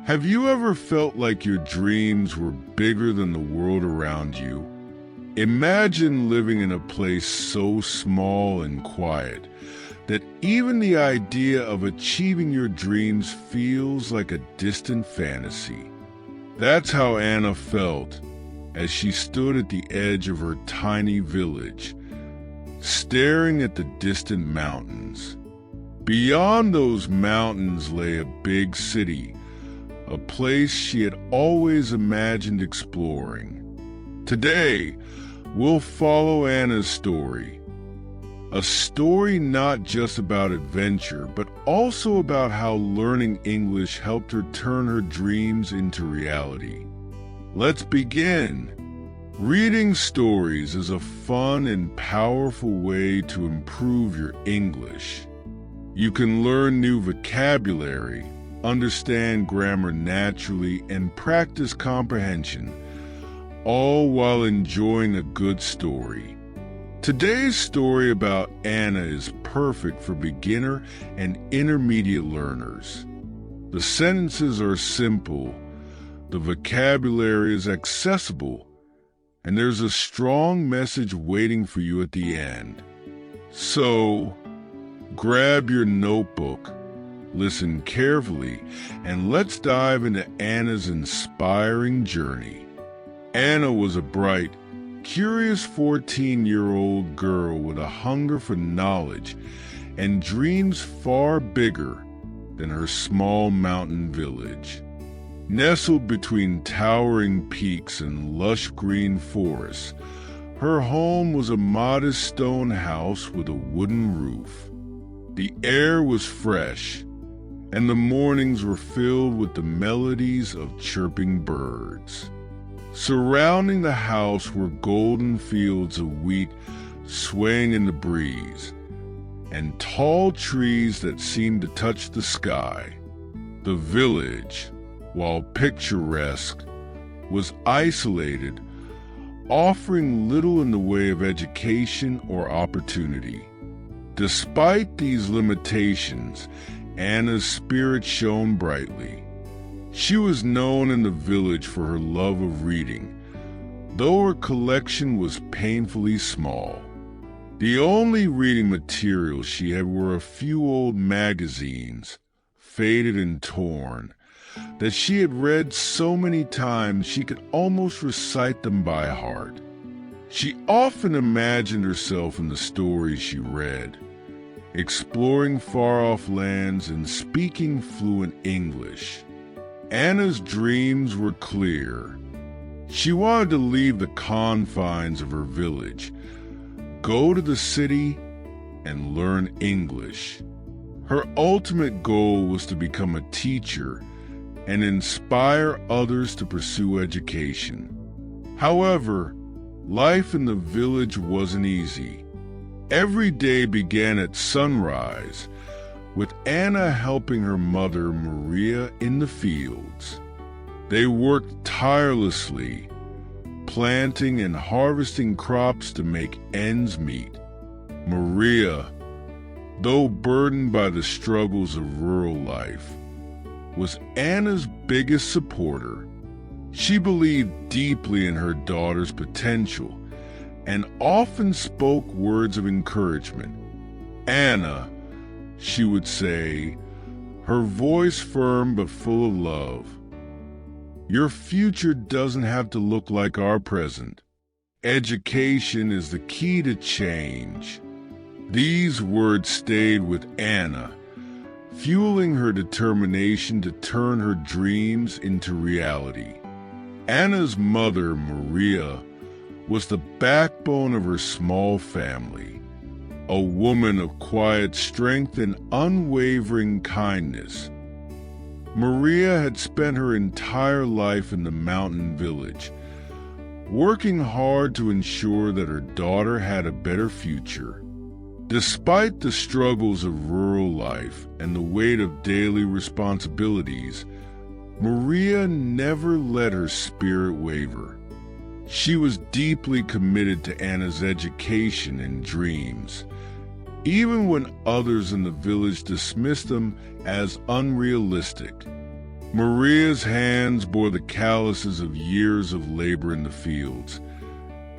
Have you ever felt like your dreams were bigger than the world around you? Imagine living in a place so small and quiet that even the idea of achieving your dreams feels like a distant fantasy. That's how Anna felt as she stood at the edge of her tiny village, staring at the distant mountains. Beyond those mountains lay a big city, a place she had always imagined exploring. Today, we'll follow Anna's story. A story not just about adventure, but also about how learning English helped her turn her dreams into reality. Let's begin. Reading stories is a fun and powerful way to improve your English. You can learn new vocabulary, understand grammar naturally, and practice comprehension, all while enjoying a good story. Today's story about Anna is perfect for beginner and intermediate learners. The sentences are simple, the vocabulary is accessible, and there's a strong message waiting for you at the end. So, grab your notebook, listen carefully, and let's dive into Anna's inspiring journey. Anna was a bright, curious 14-year-old girl with a hunger for knowledge and dreams far bigger than her small mountain village. Nestled between towering peaks and lush green forests, her home was a modest stone house with a wooden roof. The air was fresh, and the mornings were filled with the melodies of chirping birds. Surrounding the house were golden fields of wheat swaying in the breeze, and tall trees that seemed to touch the sky. The village, while picturesque, was isolated, offering little in the way of education or opportunity. Despite these limitations, Anna's spirit shone brightly. She was known in the village for her love of reading, though her collection was painfully small. The only reading materials she had were a few old magazines, faded and torn, that she had read so many times she could almost recite them by heart. She often imagined herself in the stories she read, exploring far-off lands and speaking fluent English. Anna's dreams were clear. She wanted to leave the confines of her village, go to the city, and learn English. Her ultimate goal was to become a teacher and inspire others to pursue education. However, life in the village wasn't easy. Every day began at sunrise, with Anna helping her mother, Maria, in the fields. They worked tirelessly, planting and harvesting crops to make ends meet. Maria, though burdened by the struggles of rural life, was Anna's biggest supporter. She believed deeply in her daughter's potential and often spoke words of encouragement. Anna, she would say, her voice firm but full of love, your future doesn't have to look like our present. Education is the key to change. These words stayed with Anna, fueling her determination to turn her dreams into reality. Anna's mother, Maria, was the backbone of her small family, a woman of quiet strength and unwavering kindness. Maria had spent her entire life in the mountain village, working hard to ensure that her daughter had a better future. Despite the struggles of rural life and the weight of daily responsibilities, Maria never let her spirit waver. She was deeply committed to Anna's education and dreams, even when others in the village dismissed them as unrealistic. Maria's hands bore the calluses of years of labor in the fields,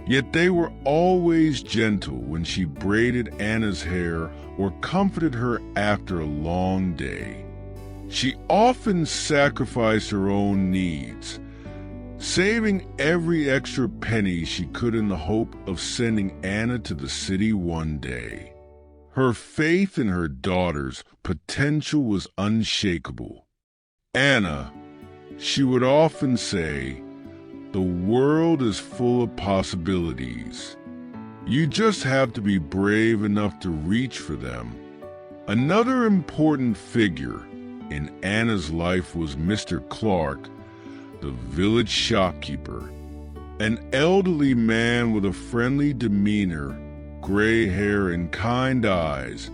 yet they were always gentle when she braided Anna's hair or comforted her after a long day. She often sacrificed her own needs, saving every extra penny she could in the hope of sending Anna to the city one day. Her faith in her daughter's potential was unshakable. Anna, she would often say, "The world is full of possibilities. You just have to be brave enough to reach for them." Another important figure in Anna's life was Mr. Clark, the village shopkeeper. An elderly man with a friendly demeanor, gray hair, and kind eyes,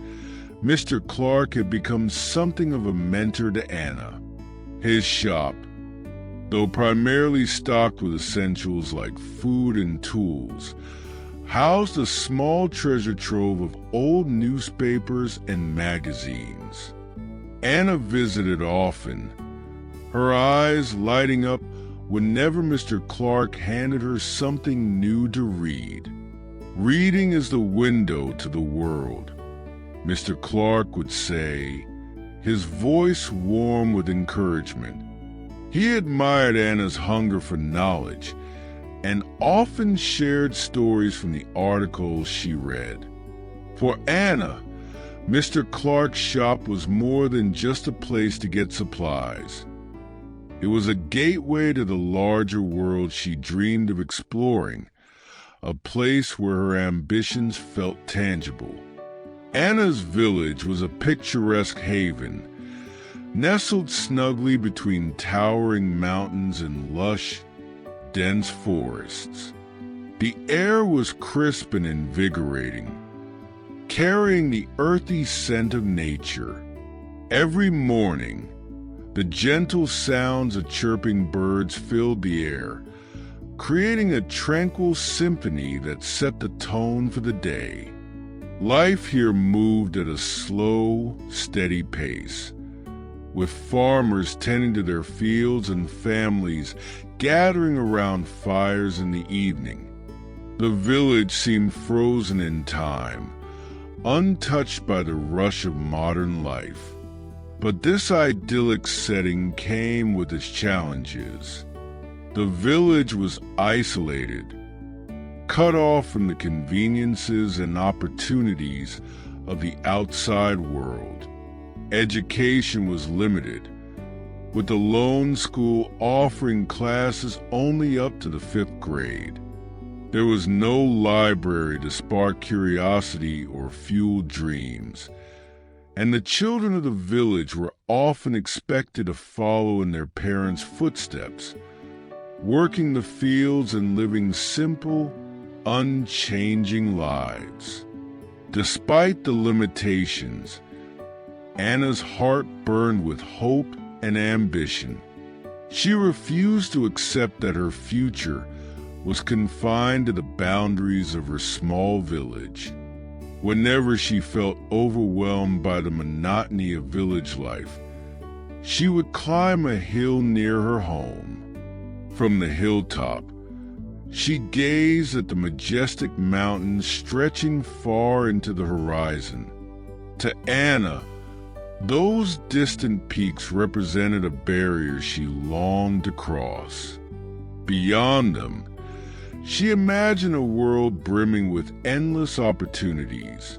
Mr. Clark had become something of a mentor to Anna. His shop, though primarily stocked with essentials like food and tools, housed a small treasure trove of old newspapers and magazines. Anna visited often, her eyes lighting up whenever Mr. Clark handed her something new to read. "Reading is the window to the world," Mr. Clark would say, his voice warm with encouragement. He admired Anna's hunger for knowledge and often shared stories from the articles she read. For Anna, Mr. Clark's shop was more than just a place to get supplies. It was a gateway to the larger world she dreamed of exploring, a place where her ambitions felt tangible. Anna's village was a picturesque haven, nestled snugly between towering mountains and lush, dense forests. The air was crisp and invigorating, carrying the earthy scent of nature. Every morning, the gentle sounds of chirping birds filled the air, creating a tranquil symphony that set the tone for the day. Life here moved at a slow, steady pace, with farmers tending to their fields and families gathering around fires in the evening. The village seemed frozen in time, untouched by the rush of modern life. But this idyllic setting came with its challenges. The village was isolated, cut off from the conveniences and opportunities of the outside world. Education was limited, with the lone school offering classes only up to the 5th grade. There was no library to spark curiosity or fuel dreams, and the children of the village were often expected to follow in their parents' footsteps, working the fields and living simple, unchanging lives. Despite the limitations, Anna's heart burned with hope and ambition. She refused to accept that her future was confined to the boundaries of her small village. Whenever she felt overwhelmed by the monotony of village life, she would climb a hill near her home. From the hilltop, she gazed at the majestic mountains stretching far into the horizon. To Anna, those distant peaks represented a barrier she longed to cross. Beyond them, she imagined a world brimming with endless opportunities,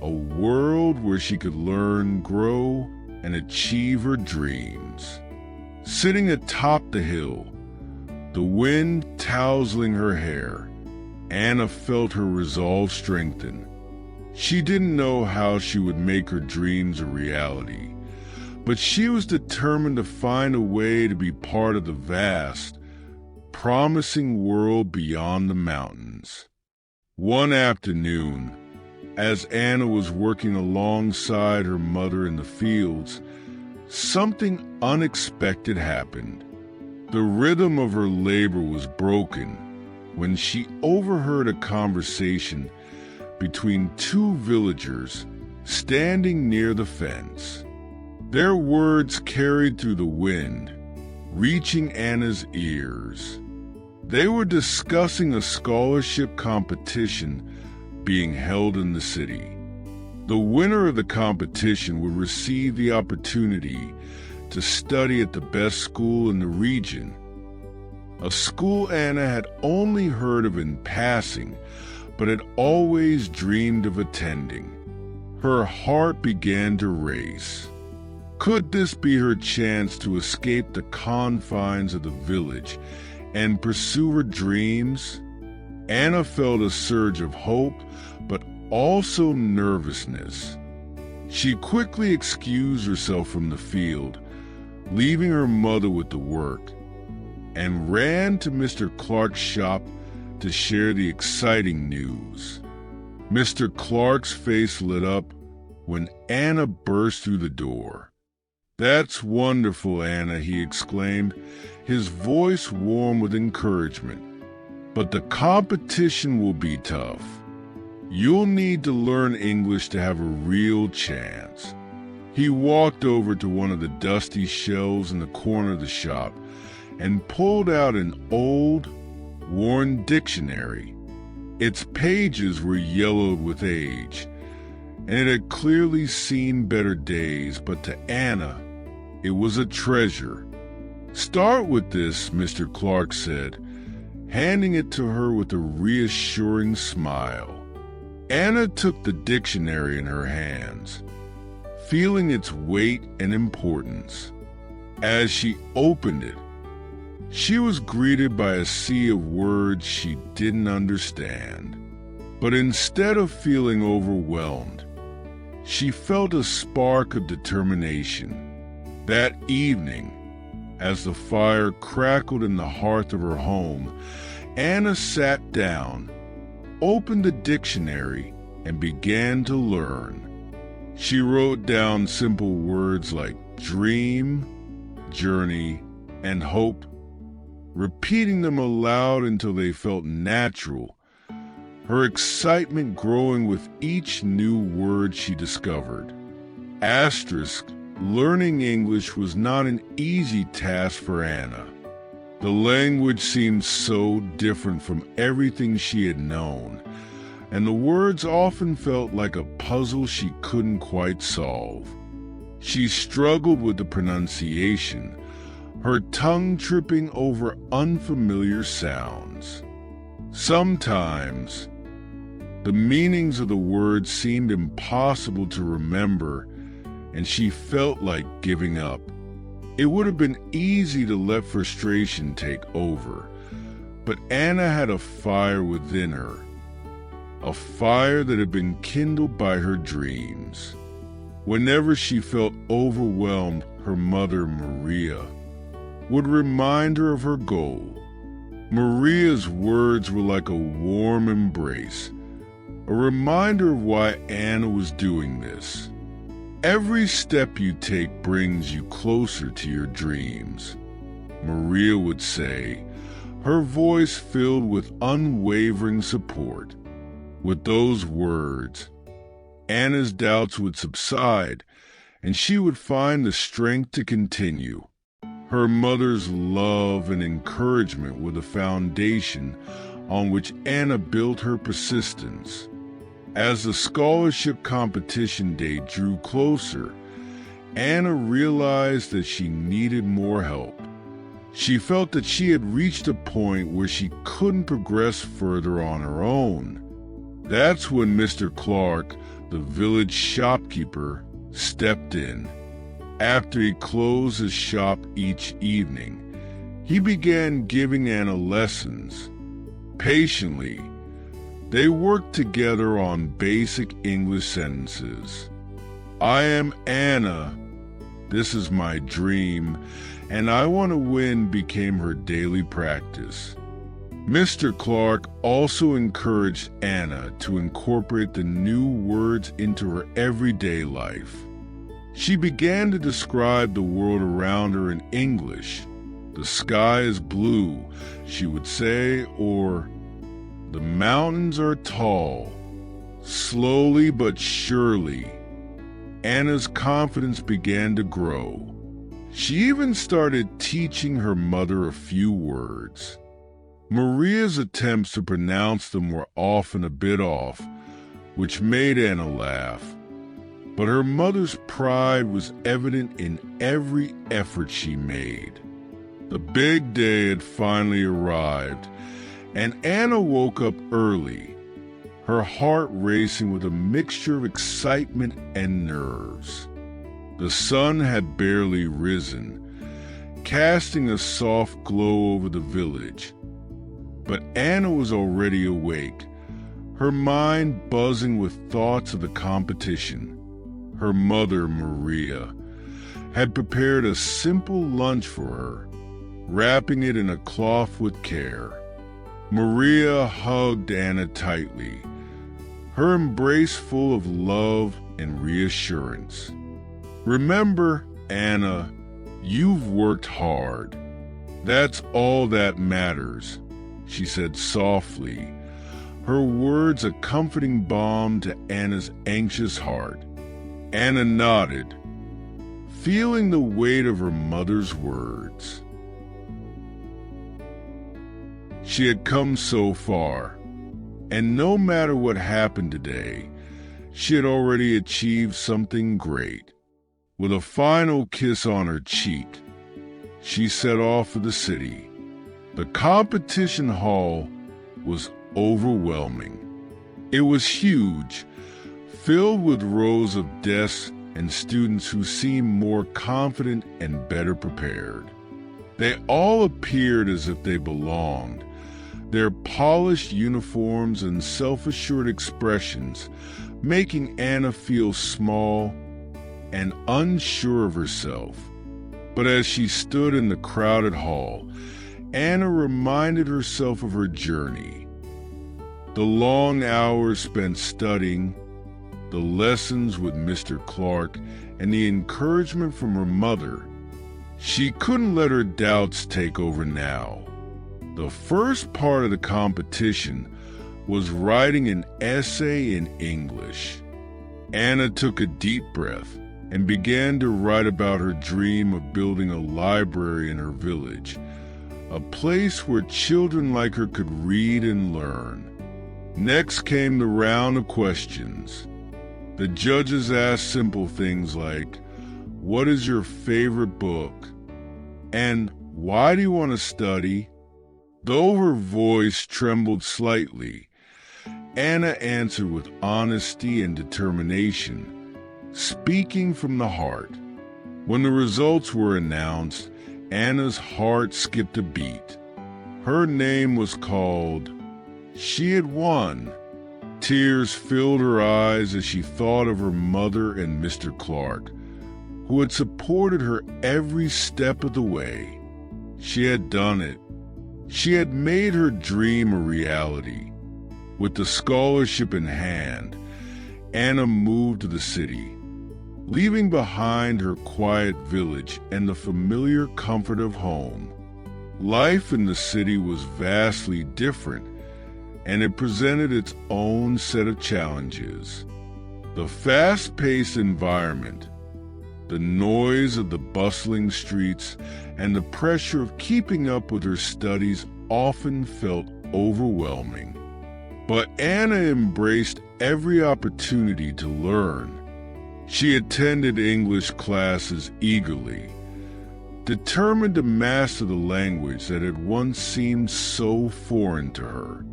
a world where she could learn, grow, and achieve her dreams. Sitting atop the hill, the wind tousling her hair, Anna felt her resolve strengthen. She didn't know how she would make her dreams a reality, but she was determined to find a way to be part of the vast, promising world beyond the mountains. One afternoon, as Anna was working alongside her mother in the fields, something unexpected happened. The rhythm of her labor was broken when she overheard a conversation between two villagers standing near the fence. Their words carried through the wind, reaching Anna's ears. They were discussing a scholarship competition being held in the city. The winner of the competition would receive the opportunity to study at the best school in the region, a school Anna had only heard of in passing, but had always dreamed of attending. Her heart began to race. Could this be her chance to escape the confines of the village and pursue her dreams? Anna felt a surge of hope, but also nervousness. She quickly excused herself from the field, leaving her mother with the work, and ran to Mr. Clark's shop to share the exciting news. Mr. Clark's face lit up when Anna burst through the door. "That's wonderful, Anna," he exclaimed, his voice warm with encouragement. "But the competition will be tough. You'll need to learn English to have a real chance." He walked over to one of the dusty shelves in the corner of the shop and pulled out an old, worn dictionary. Its pages were yellowed with age, and it had clearly seen better days, but to Anna, it was a treasure. "Start with this," Mr. Clark said, handing it to her with a reassuring smile. Anna took the dictionary in her hands, feeling its weight and importance. As she opened it, she was greeted by a sea of words she didn't understand. But instead of feeling overwhelmed, she felt a spark of determination. That evening, as the fire crackled in the hearth of her home, Anna sat down, opened the dictionary, and began to learn. She wrote down simple words like dream, journey, and hope, repeating them aloud until they felt natural, her excitement growing with each new word she discovered. Asterisk, learning English was not an easy task for Anna. The language seemed so different from everything she had known, and the words often felt like a puzzle she couldn't quite solve. She struggled with the pronunciation, her tongue tripping over unfamiliar sounds. Sometimes, the meanings of the words seemed impossible to remember, and she felt like giving up. It would have been easy to let frustration take over, but Anna had a fire within her, a fire that had been kindled by her dreams. Whenever she felt overwhelmed, her mother, Maria, would remind her of her goal. Maria's words were like a warm embrace, a reminder of why Anna was doing this. "Every step you take brings you closer to your dreams," Maria would say, her voice filled with unwavering support. With those words, Anna's doubts would subside, and she would find the strength to continue. Her mother's love and encouragement were the foundation on which Anna built her persistence. As the scholarship competition day drew closer, Anna realized that she needed more help. She felt that she had reached a point where she couldn't progress further on her own. That's when Mr. Clark, the village shopkeeper, stepped in. After he closed his shop each evening, he began giving Anna lessons. Patiently, they worked together on basic English sentences. "I am Anna. This is my dream, and I want to win" became her daily practice. Mr. Clark also encouraged Anna to incorporate the new words into her everyday life. She began to describe the world around her in English. "The sky is blue," she would say, or "the mountains are tall." Slowly but surely, Anna's confidence began to grow. She even started teaching her mother a few words. Maria's attempts to pronounce them were often a bit off, which made Anna laugh. But her mother's pride was evident in every effort she made. The big day had finally arrived, and Anna woke up early, her heart racing with a mixture of excitement and nerves. The sun had barely risen, casting a soft glow over the village. But Anna was already awake, her mind buzzing with thoughts of the competition. Her mother, Maria, had prepared a simple lunch for her, wrapping it in a cloth with care. Maria hugged Anna tightly, her embrace full of love and reassurance. "Remember, Anna, you've worked hard. That's all that matters," she said softly, her words a comforting balm to Anna's anxious heart. Anna nodded, feeling the weight of her mother's words. She had come so far, and no matter what happened today, she had already achieved something great. With a final kiss on her cheek, she set off for the city. The competition hall was overwhelming. It was huge, filled with rows of desks and students who seemed more confident and better prepared. They all appeared as if they belonged, their polished uniforms and self-assured expressions making Anna feel small and unsure of herself. But as she stood in the crowded hall, Anna reminded herself of her journey. The long hours spent studying, the lessons with Mr. Clark, and the encouragement from her mother. She couldn't let her doubts take over now. The first part of the competition was writing an essay in English. Anna took a deep breath and began to write about her dream of building a library in her village, a place where children like her could read and learn. Next came the round of questions. The judges asked simple things like, "What is your favorite book?" and "Why do you want to study?" Though her voice trembled slightly, Anna answered with honesty and determination, speaking from the heart. When the results were announced, Anna's heart skipped a beat. Her name was called. She had won. Tears filled her eyes as she thought of her mother and Mr. Clark, who had supported her every step of the way. She had done it. She had made her dream a reality. With the scholarship in hand, Anna moved to the city, leaving behind her quiet village and the familiar comfort of home. Life in the city was vastly different, and it presented its own set of challenges. The fast-paced environment, the noise of the bustling streets, and the pressure of keeping up with her studies often felt overwhelming. But Anna embraced every opportunity to learn. She attended English classes eagerly, determined to master the language that had once seemed so foreign to her.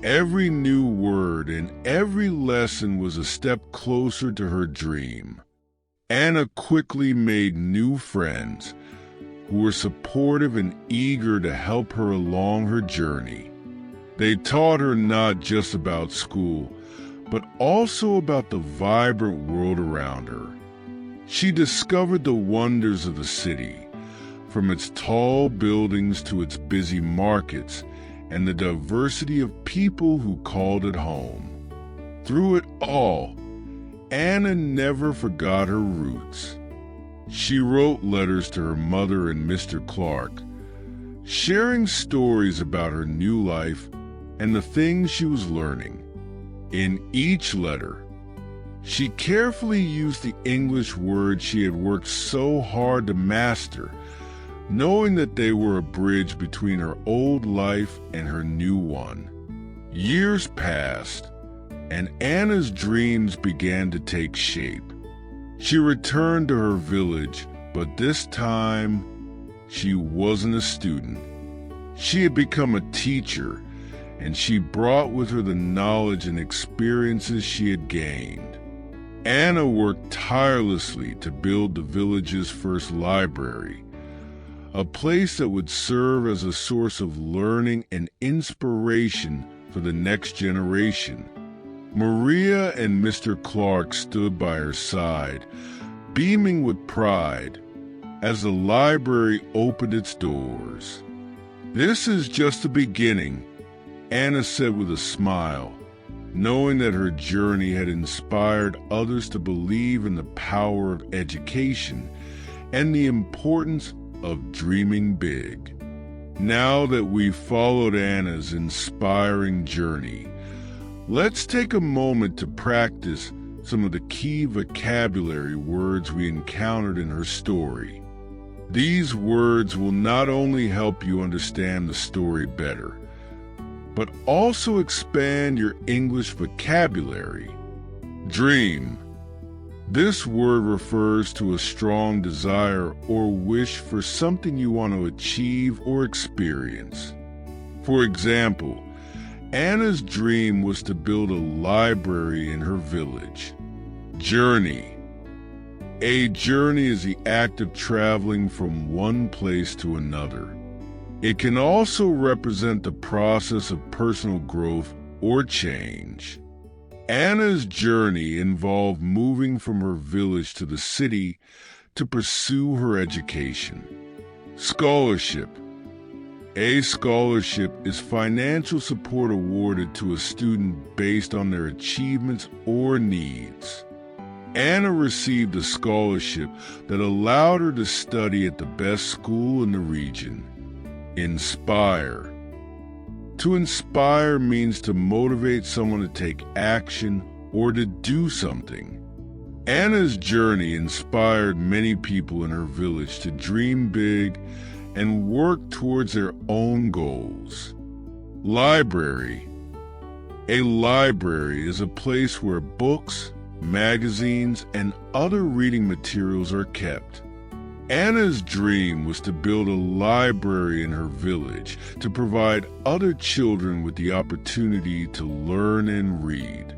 Every new word and every lesson was a step closer to her dream. Anna quickly made new friends who were supportive and eager to help her along her journey. They taught her not just about school, but also about the vibrant world around her. She discovered the wonders of the city, from its tall buildings to its busy markets, and the diversity of people who called it home. Through it all, Anna never forgot her roots. She wrote letters to her mother and Mr. Clark, sharing stories about her new life and the things she was learning. In each letter, She carefully used the English words she had worked so hard to master, knowing that they were a bridge between her old life and her new one. Years passed, and Anna's dreams began to take shape. She returned to her village, but this time, she wasn't a student. She had become a teacher, and she brought with her the knowledge and experiences she had gained. Anna worked tirelessly to build the village's first library, a place that would serve as a source of learning and inspiration for the next generation. Maria and Mr. Clark stood by her side, beaming with pride, as the library opened its doors. "This is just the beginning," Anna said with a smile, knowing that her journey had inspired others to believe in the power of education and the importance of dreaming big. Now that we've followed Anna's inspiring journey, let's take a moment to practice some of the key vocabulary words we encountered in her story. These words will not only help you understand the story better, but also expand your English vocabulary. Dream. This word refers to a strong desire or wish for something you want to achieve or experience. For example, Anna's dream was to build a library in her village. Journey. A journey is the act of traveling from one place to another. It can also represent the process of personal growth or change. Anna's journey involved moving from her village to the city to pursue her education. Scholarship. A scholarship is financial support awarded to a student based on their achievements or needs. Anna received a scholarship that allowed her to study at the best school in the region. Inspire. To inspire means to motivate someone to take action or to do something. Anna's journey inspired many people in her village to dream big and work towards their own goals. Library. A library is a place where books, magazines, and other reading materials are kept. Anna's dream was to build a library in her village to provide other children with the opportunity to learn and read.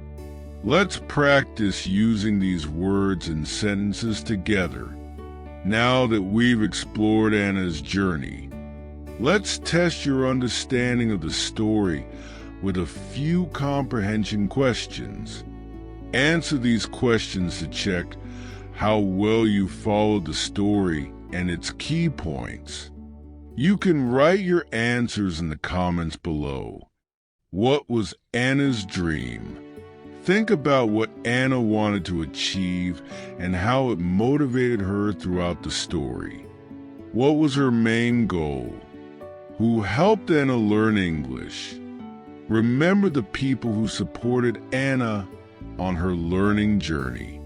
Let's practice using these words and sentences together. Now that we've explored Anna's journey, let's test your understanding of the story with a few comprehension questions. Answer these questions to check how well you followed the story and its key points. You can write your answers in the comments below. What was Anna's dream? Think about what Anna wanted to achieve and how it motivated her throughout the story. What was her main goal? Who helped Anna learn English? Remember the people who supported Anna on her learning journey.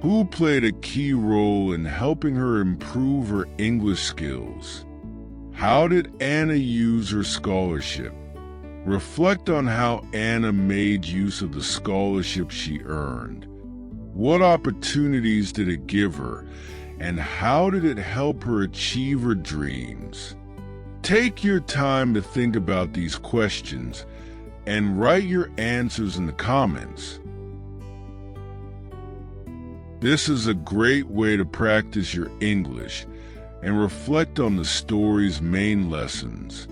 Who played a key role in helping her improve her English skills? How did Anna use her scholarship? Reflect on how Anna made use of the scholarship she earned. What opportunities did it give her, and how did it help her achieve her dreams? Take your time to think about these questions and write your answers in the comments. This is a great way to practice your English and reflect on the story's main lessons.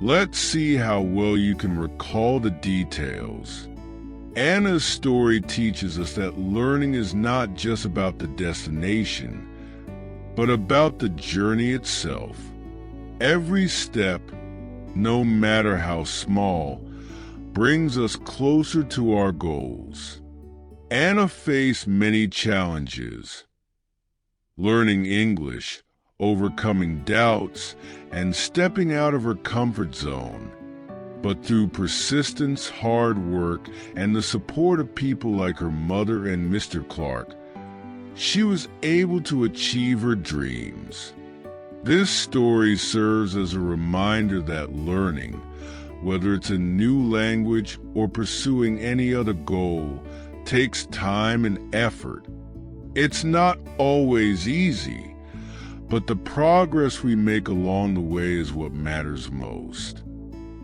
Let's see how well you can recall the details. Anna's story teaches us that learning is not just about the destination, but about the journey itself. Every step, no matter how small, brings us closer to our goals. Anna faced many challenges. Learning English, overcoming doubts, and stepping out of her comfort zone. But through persistence, hard work, and the support of people like her mother and Mr. Clark, she was able to achieve her dreams. This story serves as a reminder that learning, whether it's a new language or pursuing any other goal, takes time and effort. It's not always easy, but the progress we make along the way is what matters most.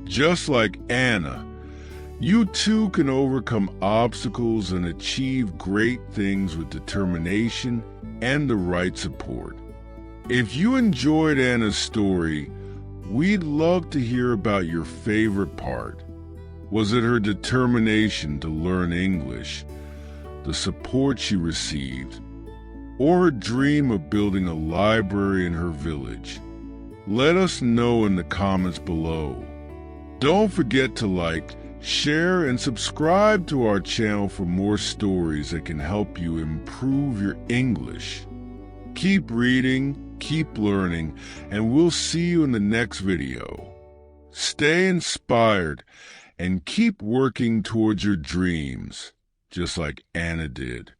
Just like Anna, you too can overcome obstacles and achieve great things with determination and the right support. If you enjoyed Anna's story, we'd love to hear about your favorite part. Was it her determination to learn English, the support she received, or her dream of building a library in her village? Let us know in the comments below. Don't forget to like, share, and subscribe to our channel for more stories that can help you improve your English. Keep reading, keep learning, and we'll see you in the next video. Stay inspired and keep working towards your dreams, just like Anna did.